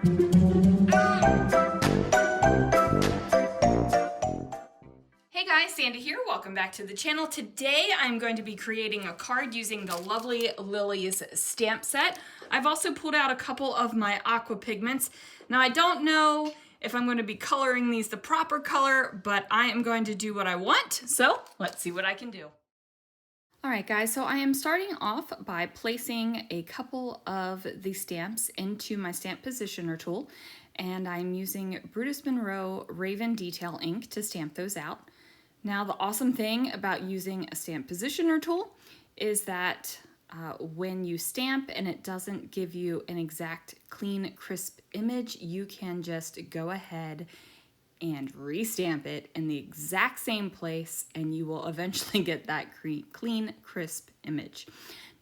Hey guys, Sandy here. Welcome back to the channel. Today I'm going to be creating a card using the lovely Lillies stamp set. I've also pulled out a couple of my aqua pigments. Now I don't know if I'm going to be coloring these the proper color, but I am going to do what I want. So let's see what I can do. Alright guys, so I am starting off by placing a couple of the stamps into my stamp positioner tool, and I'm using Brutus Monroe Raven Detail ink to stamp those out. Now the awesome thing about using a stamp positioner tool is that when you stamp and it doesn't give you an exact clean, crisp image, you can just go ahead and restamp it in the exact same place and you will eventually get that clean, crisp image.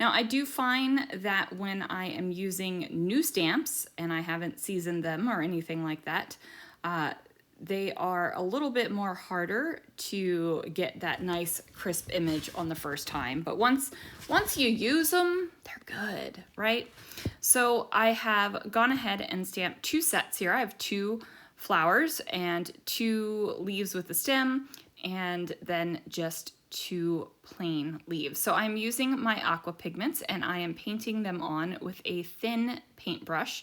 Now I do find that when I am using new stamps and I haven't seasoned them or anything like that, they are a little bit more harder to get that nice crisp image on the first time. But once you use them, they're good, right? So I have gone ahead and stamped two sets here. I have two flowers and two leaves with the stem and then just two plain leaves. So I'm using my aqua pigments and I am painting them on with a thin paintbrush.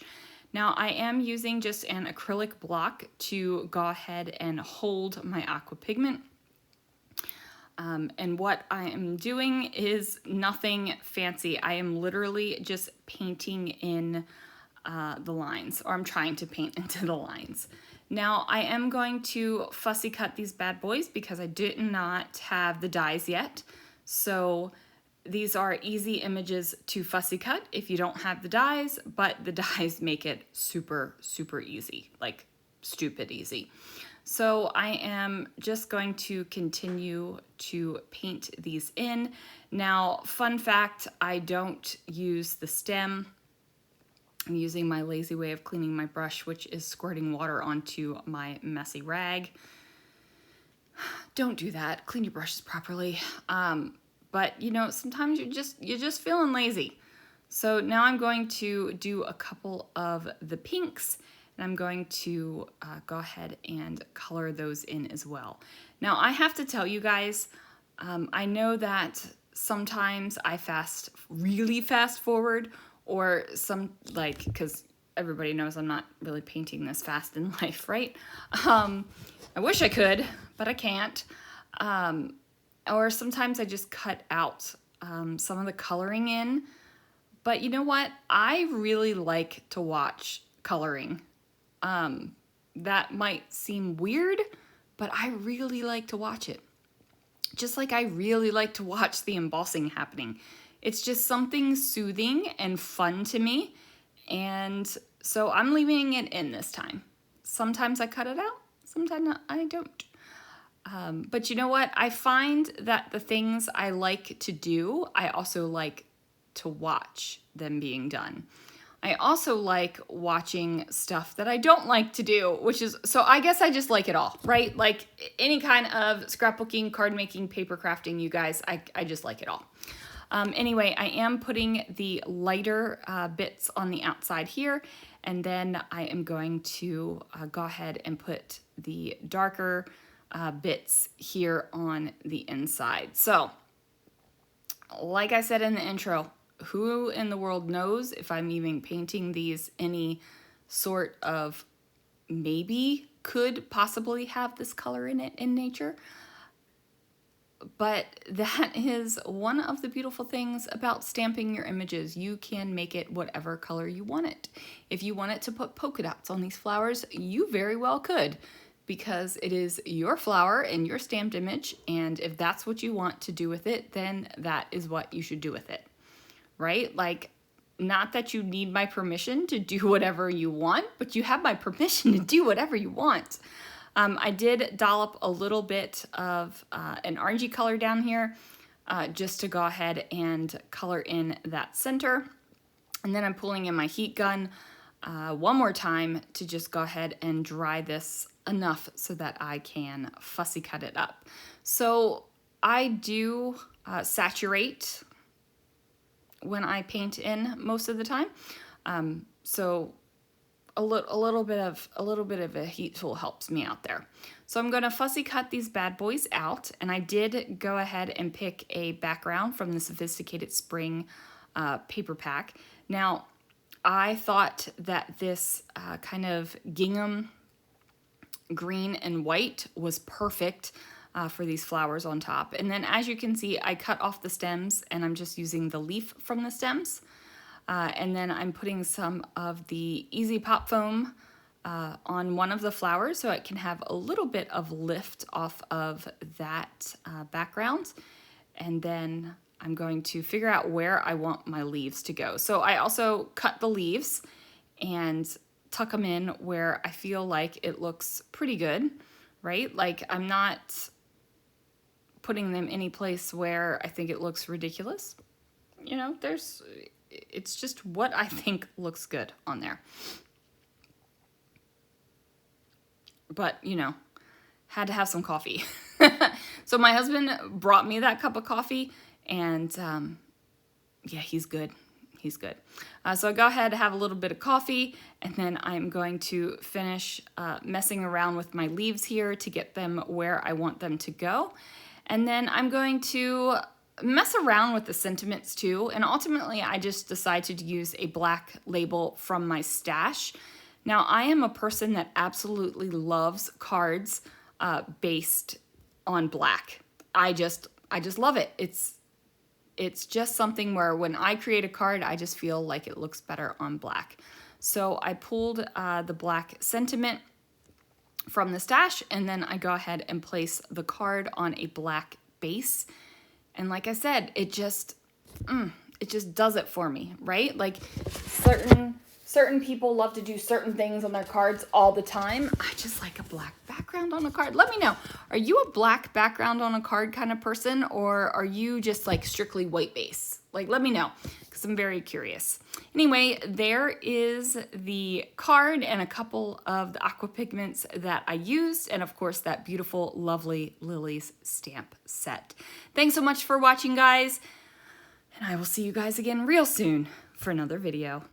Now I am using just an acrylic block to go ahead and hold my aqua pigment. And what I am doing is nothing fancy. I am literally just painting in the lines, or I'm trying to paint into the lines. Now I am going to fussy cut these bad boys because I did not have the dies yet. So these are easy images to fussy cut if you don't have the dies, but the dies make it super, super easy, like stupid easy. So I am just going to continue to paint these in. Now, fun fact, I don't use the stem. I'm using my lazy way of cleaning my brush, which is squirting water onto my messy rag. Don't do that. Clean your brushes properly. But you know, sometimes you're just feeling lazy. So now I'm going to do a couple of the pinks, and I'm going to go ahead and color those in as well. Now I have to tell you guys, I know that sometimes I really fast forward, or because everybody knows I'm not really painting this fast in life, right? I wish I could, but I can't. Or sometimes I just cut out some of the coloring in. But you know what? I really like to watch coloring. That might seem weird, but I really like to watch it. Just like I really like to watch the embossing happening. It's just something soothing and fun to me. And so I'm leaving it in this time. Sometimes I cut it out, sometimes I don't. But you know what? I find that the things I like to do, I also like to watch them being done. I also like watching stuff that I don't like to do, so I guess I just like it all, right? Like any kind of scrapbooking, card making, paper crafting, you guys, I just like it all. Anyway, I am putting the lighter bits on the outside here, and then I am going to go ahead and put the darker bits here on the inside. So, like I said in the intro, who in the world knows if I'm even painting these any sort of maybe could possibly have this color in it in nature. But that is one of the beautiful things about stamping your images. You can make it whatever color you want it. If you want it to put polka dots on these flowers, you very well could, because it is your flower and your stamped image, and if that's what you want to do with it, then that is what you should do with it, right? Like, not that you need my permission to do whatever you want, but you have my permission to do whatever you want. I did dollop a little bit of an orangey color down here just to go ahead and color in that center. And then I'm pulling in my heat gun one more time to just go ahead and dry this enough so that I can fussy cut it up. So I do saturate when I paint in most of the time. So a little bit of a heat tool helps me out there. So I'm going to fussy cut these bad boys out, and I did go ahead and pick a background from the Sophisticated Spring paper pack. Now, I thought that this kind of gingham green and white was perfect for these flowers on top. And then as you can see, I cut off the stems and I'm just using the leaf from the stems. And then I'm putting some of the Easy Pop Foam on one of the flowers so it can have a little bit of lift off of that background. And then I'm going to figure out where I want my leaves to go. So I also cut the leaves and tuck them in where I feel like it looks pretty good, right? Like I'm not putting them any place where I think it looks ridiculous. You know, it's just what I think looks good on there. But, you know, had to have some coffee. So my husband brought me that cup of coffee, and yeah, he's good. He's good. So I go ahead, have a little bit of coffee, and then I'm going to finish messing around with my leaves here to get them where I want them to go. And then I'm going to mess around with the sentiments too, and ultimately I just decided to use a black label from my stash. Now, I am a person that absolutely loves cards based on black. I just love it. It's just something where when I create a card, I just feel like it looks better on black. So I pulled the black sentiment from the stash, and then I go ahead and place the card on a black base. And like I said, it just does it for me, right? Like certain people love to do certain things on their cards all the time. I just like a black background on a card. Let me know. Are you a black background on a card kind of person, or are you just like strictly white base? Like, let me know, because I'm very curious. Anyway, there is the card and a couple of the aqua pigments that I used, and of course that beautiful, lovely Lillies stamp set. Thanks so much for watching, guys, and I will see you guys again real soon for another video.